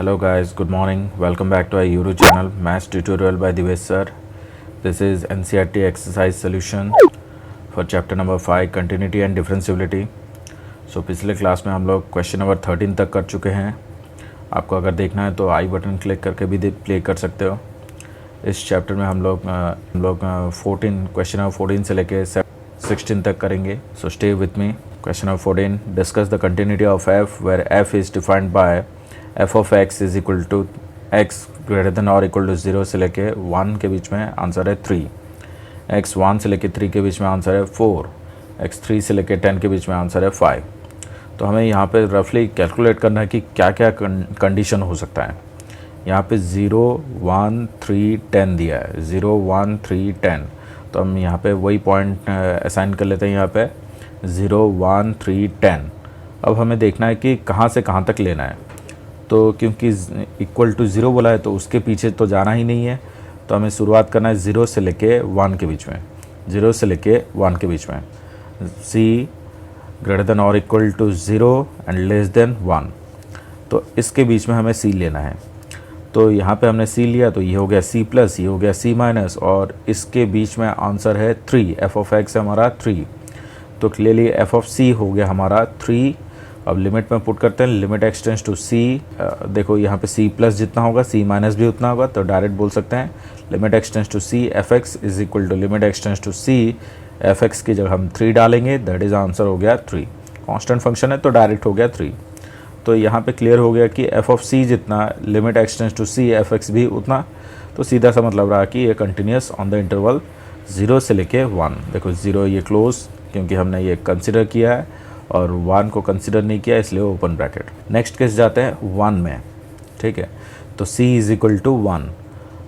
Hello guys, good morning. Welcome back to our YouTube channel, Maths Tutorial by Dibesh sir. This is NCERT exercise solution for chapter number 5, Continuity and Differentiability. So पिछले class में हम लोग question number 13 तक कर चुके हैं. आपको अगर देखना है तो आई बटन क्लिक करके भी प्ले कर सकते हो. इस चैप्टर में हम लोग 14 क्वेश्चन नंबर 14 से लेके 16 तक करेंगे. So stay with me. Question number 14, discuss the continuity of f where f is defined by f of x is equal to x greater than और इक्वल टू 0 से लेके 1 के बीच में आंसर है 3. एक्स 1 से लेके 3 के बीच में आंसर है 4. एक्स 3 से लेके 10 के बीच में आंसर है 5. तो हमें यहाँ पे रफली कैलकुलेट करना है कि क्या क्या कंडीशन हो सकता है. यहाँ पे 0, 1, 3, 10 दिया है. 0, 1, 3, 10. तो हम यहाँ पे वही पॉइंट असाइन कर लेते हैं. यहाँ पे 0, 1, 3, 10. अब हमें देखना है कि कहाँ से कहाँ तक लेना है. तो क्योंकि इक्वल टू 0 बोला है तो उसके पीछे तो जाना ही नहीं है. तो हमें शुरुआत करना है 0 से लेके 1 के बीच में. 0 से लेके 1 के बीच में. c ग्रेटर देन और equal to 0 and less than 1. तो इसके बीच में हमें c लेना है. तो यहाँ पे हमने c लिया तो ये हो गया c प्लस, ये हो गया c माइनस, और इसके बीच में आंसर है 3. f ऑफ x है हमारा 3. तो क्लियरली f ऑफ c हो गया हमारा 3. अब लिमिट में पुट करते हैं. Limit x tends to c. देखो यहाँ पे c प्लस जितना होगा c माइनस भी उतना होगा. तो डायरेक्ट बोल सकते हैं limit x tends to c f x is equal to limit x tends to c f x की जगह हम 3 डालेंगे. दैट इज आंसर हो गया 3. कांस्टेंट फंक्शन है तो डायरेक्ट हो गया 3. तो यहाँ पे क्लियर हो गया कि एफ ऑफ c जितना limit x tends to c f x भी उतना. तो सीधा सा मतलब रहा कि ये कंटिन्यूस ऑन द इंटरवल 0 से लेके 1. देखो 0 ये क्लोज क्योंकि हमने ये कंसिडर किया है और 1 को कंसिडर नहीं किया इसलिए ओपन ब्रैकेट. नेक्स्ट केस जाते हैं 1 में. ठीक है. तो c इज इक्वल टू 1.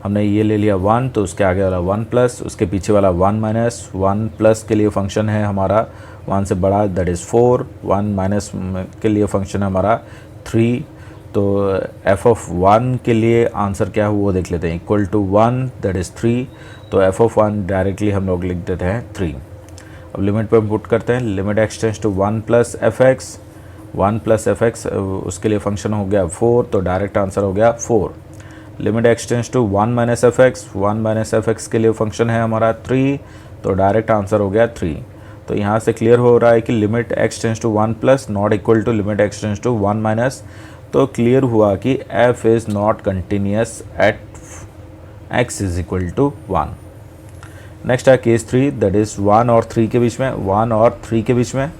हमने ये ले लिया 1 तो उसके आगे वाला 1 प्लस, उसके पीछे वाला 1 माइनस. 1 प्लस के लिए फंक्शन है हमारा 1 से बड़ा, दैट इज़ 4. 1 माइनस के लिए फंक्शन है हमारा 3. तो f ऑफ 1 के लिए आंसर क्या है वो देख लेते हैं. Equal to 1 that is 3. तो f ऑफ 1 डायरेक्टली हम लोग लिख देते हैं 3. अब लिमिट पे पुट करते हैं. Limit x tends to 1 plus f x. 1 plus f x उसके लिए फंक्शन हो गया 4. तो डायरेक्ट आंसर हो गया 4. Limit x tends to 1 minus f x. 1 minus f x के लिए फंक्शन है हमारा 3. तो डायरेक्ट आंसर हो गया 3. तो यहाँ से क्लियर हो रहा है कि limit x tends to 1 plus not equal to limit x tends to 1 minus. तो क्लियर हुआ कि f is not continuous at x is equal to 1. Next है केस 3, दैट इज़ 1 और 3 के बीच में. 1 और 3 के बीच में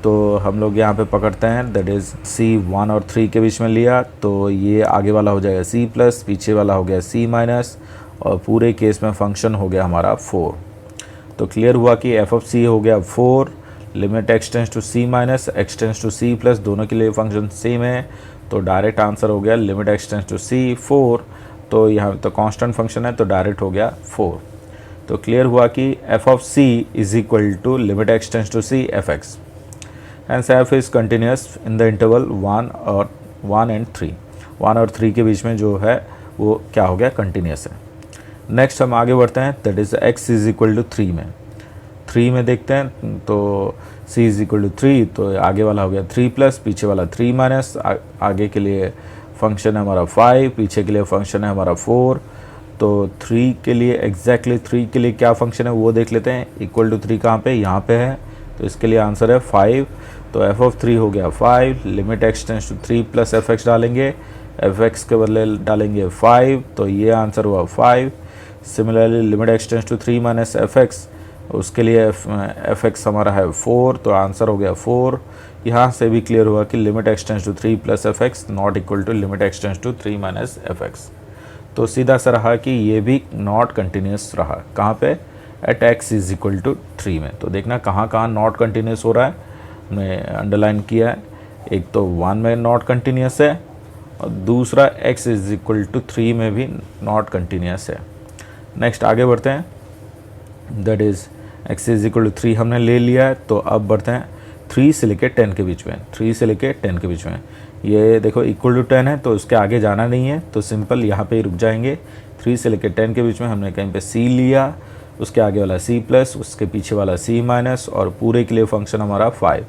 तो हम लोग यहाँ पे पकड़ते हैं. दैट इज़ c 1 और 3 के बीच में लिया तो ये आगे वाला हो जाएगा c प्लस, पीछे वाला हो गया c माइनस, और पूरे केस में फंक्शन हो गया हमारा 4. तो क्लियर हुआ कि f ऑफ c हो गया 4. Limit x tends to c minus, x tends to c plus, दोनों के लिए फंक्शन सेम है. तो डायरेक्ट आंसर हो गया limit x tends to c 4. तो यहाँ तो कांस्टेंट फंक्शन है तो डायरेक्ट हो गया 4. तो क्लियर हुआ कि f of c is equal to limit x tends to c f x. Hence f is continuous in the interval 1 and 3. 1 और 3 के बीच में जो है वो क्या हो गया, कंटिन्यूस है. नेक्स्ट हम आगे बढ़ते हैं. That is x is equal to 3 में. 3 में देखते हैं तो c इज इक्वल टू 3. तो आगे वाला हो गया 3 प्लस, पीछे वाला 3 माइनस. आगे के लिए फंक्शन है हमारा 5, पीछे के लिए फंक्शन है हमारा 4. तो 3 के लिए एग्जैक्टली 3 के लिए क्या फंक्शन है वो देख लेते हैं. इक्वल टू 3 कहाँ पे, यहाँ पे है. तो इसके लिए आंसर है 5. तो f ऑफ 3 हो गया 5. Limit x tends to 3 plus f x डालेंगे. एफ एक्स के बदले डालेंगे 5. तो ये आंसर हुआ 5. Similarly limit x tends to 3 minus f x, उसके लिए एफ एक्स हमारा है 4. तो आंसर हो गया 4. यहाँ से भी क्लियर हुआ कि limit x tends to 3 plus f x not equal to limit x tends to 3 minus f x. तो सीधा सा रहा कि ये भी नॉट कंटिन्यूस रहा. कहाँ पे, at x is equal to 3 में. तो देखना कहाँ कहाँ नॉट कंटिन्यूस हो रहा है. हमने अंडरलाइन किया है. एक तो 1 में नॉट कंटिन्यूस है और दूसरा x इज इक्वल टू 3 में भी नॉट कंटिन्यूस है. नेक्स्ट आगे बढ़ते हैं. That is x is equal to 3 हमने ले लिया है. तो अब बढ़ते हैं 3 से लेके 10 के बीच में. 3 से लेके 10 के बीच में ये देखो इक्वल टू 10 है तो उसके आगे जाना नहीं है. तो सिंपल यहाँ पे ही रुक जाएंगे. 3 से लेके 10 के बीच में हमने कहीं पे c लिया, उसके आगे वाला c प्लस, उसके पीछे वाला c माइनस, और पूरे के लिए फंक्शन हमारा 5.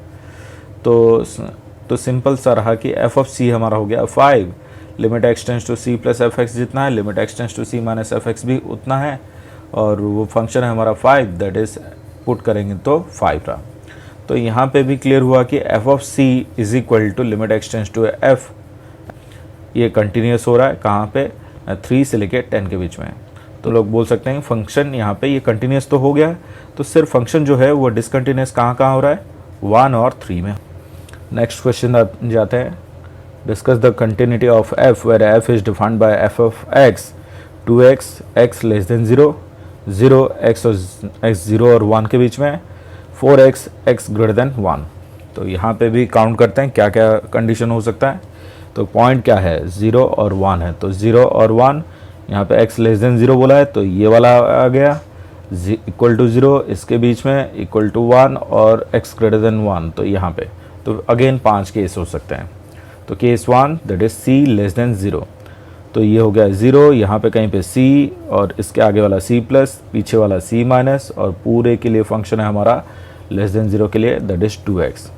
तो सिंपल सा रहा कि f ऑफ c हमारा हो गया 5. Limit x tends to c plus f x जितना है, limit x tends to c minus f x भी उतना है, और वो फंक्शन है हमारा 5, दैट इज़ पुट करेंगे तो 5 रहा। तो यहाँ पे भी क्लियर हुआ कि f of c is equal to limit x tends to f, ये कंटिन्यूस हो रहा है कहाँ पे, 3 से लेके 10 के बीच में। तो लोग बोल सकते हैं फंक्शन यहाँ पे ये कंटिन्यूस तो हो गया, तो सिर्फ फंक्शन जो है वो डिसकंटिन्यूस कहाँ कहाँ हो रहा है, 1 और 3 में। नेक्स्ट क्वेश्चन जाते हैं। Discuss the continuity of f where f is defined by f of x 2x x less than 0, 0 x और x 0 और 1 के बीच में, 4x x ग्रेटर देन 1। तो यहाँ पे भी काउंट करते हैं क्या क्या कंडीशन हो सकता है। तो पॉइंट क्या है, 0 और 1 है, तो 0 और 1, यहाँ पे x लेस देन 0 बोला है तो ये वाला आ गया, इक्वल टू 0 इसके बीच में, इक्वल टू 1 और x ग्रेटर देन 1, तो यहाँ पे तो अगेन 5 केस हो सकते हैं। तो case 1 that is c less than 0, तो ये हो गया 0, यहाँ पे कहीं पे c और इसके आगे वाला c प्लस, पीछे वाला c माइनस, और पूरे के लिए फंक्शन है हमारा लेस देन 0 के लिए दैट इज 2x।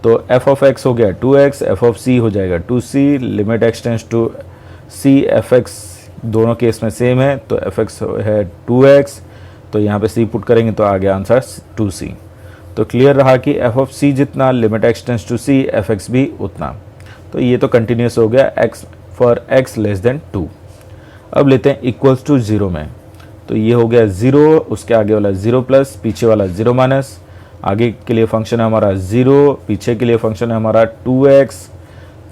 तो f ऑफ x हो गया 2x, f ऑफ c हो जाएगा 2c, limit x tends to c f x दोनों केस में सेम है, तो f x है 2x, तो यहाँ पे c पुट करेंगे तो आ गया आंसर 2c। तो क्लियर रहा कि f ऑफ c जितना limit x tends to c f x भी उतना। तो ये तो कंटिन्यूस हो गया x for x less then 2। अब लेते हैं इक्वल्स टू 0 में, तो ये हो गया 0, उसके आगे वाला 0 प्लस, पीछे वाला 0 माइनस, आगे के लिए फंक्शन है हमारा 0, पीछे के लिए फंक्शन है हमारा 2x।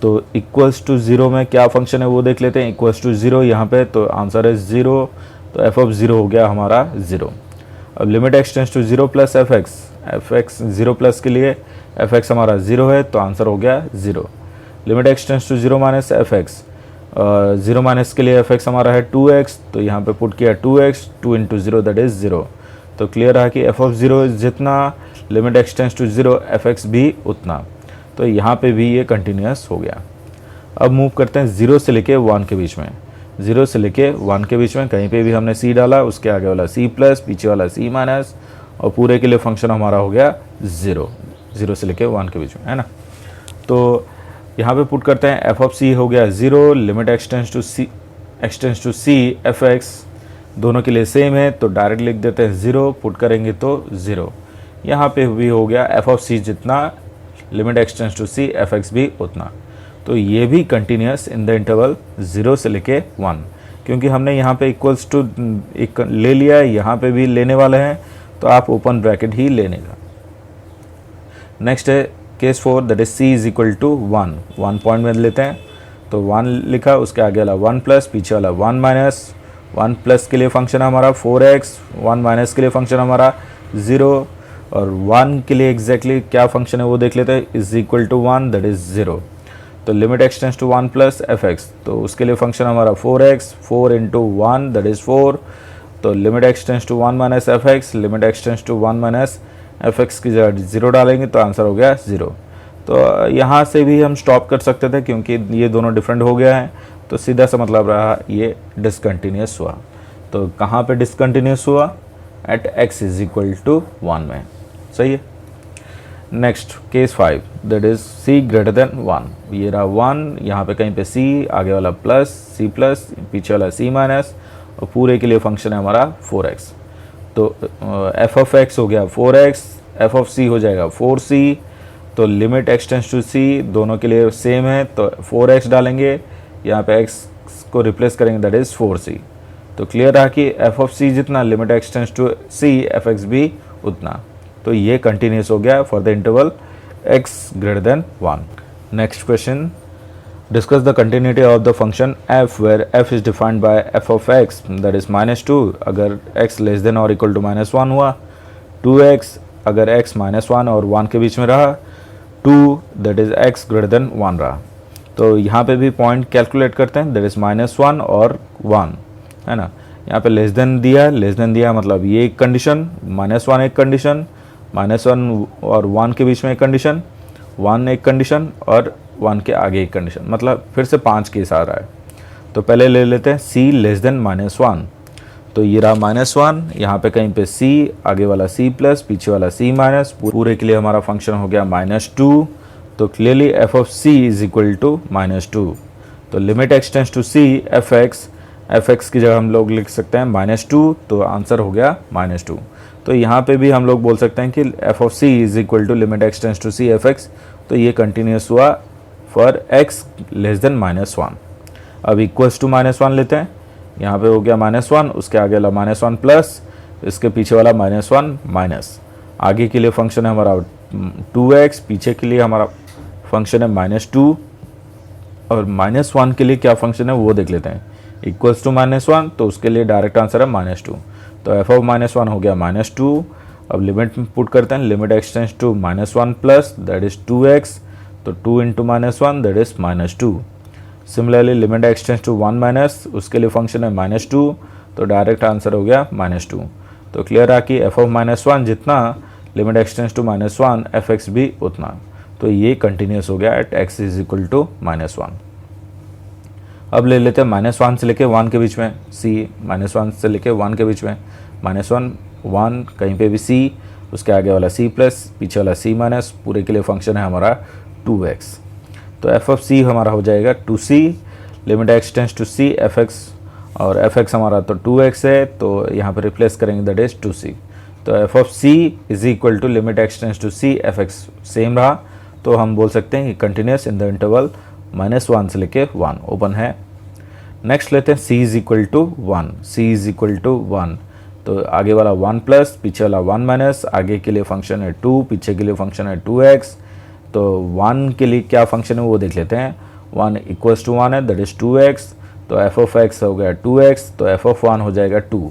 तो इक्वल्स टू 0 में क्या फंक्शन है वो देख लेते हैं। इक्वल्स टू 0 यहाँ पे, तो आंसर है 0, तो f ऑफ 0 हो गया हमारा 0। अब limit x tends to 0 plus f x 0 plus के लिए एफ एक्स हमारा 0 है, तो आंसर हो गया 0। Limit x tends to 0 minus f x, 0 minus के लिए एफ एक्स हमारा है 2x, तो यहाँ पे पुट किया 2x, 2 इंटू 0 दैट इज़ 0। तो क्लियर रहा कि f ऑफ 0 जितना limit x tends to 0 f x भी उतना। तो यहाँ पे भी ये कंटिन्यूस हो गया। अब मूव करते हैं 0 से लेके 1 के बीच में। 0 से लेके 1 के बीच में कहीं पे भी हमने c डाला, उसके आगे वाला c प्लस, पीछे वाला c माइनस, और पूरे के लिए फंक्शन हमारा हो गया 0, 0 से लेके 1 के बीच में, है ना। तो यहाँ पे पुट करते हैं f ऑफ c हो गया 0, limit x tends to c f x दोनों के लिए सेम है, तो डायरेक्ट लिख देते हैं 0, पुट करेंगे तो 0। यहाँ पे भी हो गया f ऑफ c जितना limit x tends to c f x भी उतना। तो ये भी कंटिन्यूस इन द इंटरवल 0 से लेके 1, क्योंकि हमने यहाँ पे इक्वल्स टू एक ले लिया है, यहाँ पे भी लेने वाले हैं, तो आप ओपन ब्रैकेट ही लेने का। नेक्स्ट है case 4 that is c is equal to 1 point में लेते हैं, तो 1 लिखा, उसके आगे वाला 1 प्लस, पीछे वाला 1 माइनस, 1 प्लस के लिए फंक्शन हमारा 4x, 1 माइनस के लिए फंक्शन हमारा 0, और 1 के लिए एग्जैक्टली क्या फंक्शन है वो देख लेते हैं, is equal to 1 that is 0। तो limit x tends to 1 plus f x, तो उसके लिए फंक्शन हमारा 4x, 4 इंटू 1 दैट इज 4। तो limit x tends to 1 minus f x, limit x tends to 1 minus f x की जगह 0 डालेंगे तो आंसर हो गया 0। तो यहाँ से भी हम स्टॉप कर सकते थे क्योंकि ये दोनों डिफरेंट हो गया है, तो सीधा सा मतलब रहा ये डिसकंटिन्यूस हुआ। तो कहाँ पे डिसकंटिन्यूस हुआ, at x is equal to 1 में, सही है। Next case 5 that is c greater than 1, ये रहा 1, यहाँ पे कहीं पे c, आगे वाला प्लस, c प्लस, पीछे वाला c माइनस, और पूरे के लिए फंक्शन है हमारा 4x। तो f ऑफ x हो गया 4x, f ऑफ c हो जाएगा 4c। तो limit x tends to c दोनों के लिए सेम है, तो 4x डालेंगे, यहाँ पे x को रिप्लेस करेंगे दैट इज़ 4c। तो क्लियर रहा कि f ऑफ c जितना limit x tends to c f x भी उतना। तो ये कंटिन्यूस हो गया for the interval x greater than 1। Next question, discuss the continuity of the function f where f is defined by f of x that is -2 अगर x less than और equal to -1 हुआ, 2x अगर x -1 और 1 के बीच में रहा, 2 that is x greater than 1 रहा। तो यहाँ पे भी पॉइंट कैलकुलेट करते हैं, दैट इज -1 और 1, है ना। यहाँ पे लेस देन दिया मतलब ये एक कंडीशन, -1 एक कंडीशन, -1 और 1 के बीच में एक कंडीशन, 1 एक कंडीशन, और 1 के आगे एक कंडीशन, मतलब फिर से 5 केस आ रहा है। तो पहले ले लेते हैं c लेस देन -1, तो ये रहा -1, यहाँ पे कहीं पे c, आगे वाला c प्लस, पीछे वाला c माइनस, पूरे के लिए हमारा फंक्शन हो गया -2। तो clearly f of c is equal to -2। तो limit x tends to c f x की जगह हम लोग लिख सकते हैं -2, तो आंसर हो गया -2। तो यहाँ पे भी हम लोग बोल सकते हैं कि f of c is equal to limit x tends to c f x, तो ये कंटिन्यूस हुआ फॉर एक्स लेस देन -1। अब इक्वल्स टू -1 लेते हैं, यहाँ पे हो गया -1, उसके आगे वाला -1 प्लस, इसके पीछे वाला -1 माइनस। आगे के लिए फंक्शन है हमारा 2x, पीछे के लिए हमारा फंक्शन है -2, और -1 के लिए क्या फंक्शन है वो देख लेते हैं। इक्वल्स टू -1, तो उसके लिए डायरेक्ट आंसर है -2, तो एफ ऑफ -1 हो गया -2। अब लिमिट पुट करते हैं, limit x tends to -1 plus that is 2x, तो 2 into -1 that is -2। Similarly limit x tends to 1 minus, उसके लिए फंक्शन है -2, तो डायरेक्ट आंसर हो गया -2। तो क्लियर रहा कि एफ ऑफ -1 जितना limit x tends to -1 f x भी उतना, तो ये कंटिन्यूस हो गया at x is equal to -1। अब ले लेते हैं -1 से लेके 1 के बीच में c, -1 से लेके 1 के बीच में -1 1, कहीं पे भी c, उसके आगे वाला c प्लस, पीछे वाला c माइनस, पूरे के लिए फंक्शन है हमारा 2x। तो एफ ऑफ c हमारा हो जाएगा 2c, limit x tends to c f x, और एफ एक्स हमारा तो 2x है, तो यहाँ पर रिप्लेस करेंगे दैट इज 2c। तो f of c is equal to limit x tends to c f x same रहा, तो हम बोल सकते हैं कि कंटिन्यूस इन द इंटरवल -1 से लेके 1 ओपन है। नेक्स्ट लेते हैं c is equal to 1, c is equal to 1, तो आगे वाला 1 प्लस, पीछे वाला 1 माइनस, आगे के लिए फंक्शन है 2, पीछे के लिए फंक्शन है 2x। तो 1 के लिए क्या फंक्शन है वो देख लेते हैं, 1 इक्वल्स टू 1 है दैट इज 2x, तो एफ ऑफ x हो गया 2x, तो एफ ऑफ 1 हो जाएगा 2।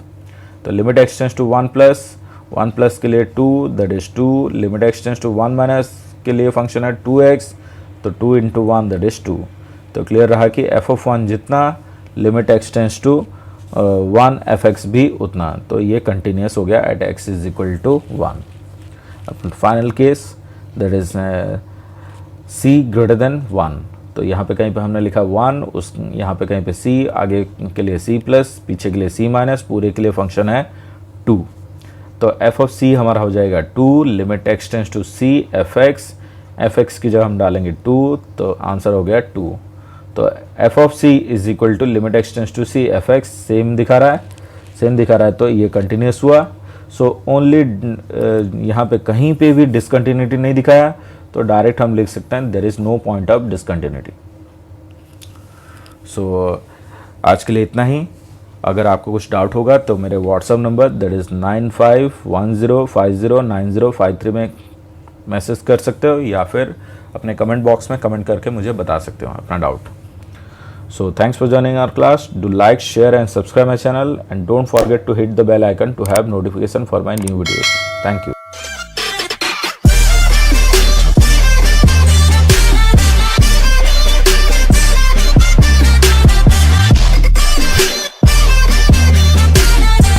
तो limit x tends to 1 plus के लिए 2 that is 2, limit x tends to 1 minus के लिए फंक्शन है 2x, तो 2 इंटू 1 दैट इज 2। तो क्लियर रहा कि एफ ऑफ 1 जितना limit x tends to 1 f x भी उतना, तो ये कंटिन्यूस हो गया at x is equal to 1। अब final case that is c greater than 1, तो यहाँ पे कहीं पे हमने लिखा 1, उस यहाँ पे कहीं पे c, आगे के लिए c प्लस, पीछे के लिए c माइनस, पूरे के लिए फंक्शन है 2। तो एफ ऑफ c हमारा हो जाएगा 2, limit x tends to c f x की जगह हम डालेंगे 2, तो आंसर हो गया 2। तो f of c is equal to limit x tends to c f x same दिखा रहा है, तो ये कंटिन्यूस हुआ। सो ओनली यहाँ पे कहीं पे भी डिसकंटिन्यूटी नहीं दिखाया, तो डायरेक्ट हम लिख सकते हैं there is no point of discontinuity. So आज के लिए इतना ही। अगर आपको कुछ डाउट होगा तो मेरे व्हाट्सअप नंबर दैट इज़ 9510509053 में मैसेज कर सकते हो, या फिर अपने कमेंट बॉक्स में कमेंट करके मुझे बता सकते हो अपना doubt. So thanks for joining our class. Do like, share and subscribe my channel, and don't forget to hit the bell icon to have notification for my new videos. Thank you.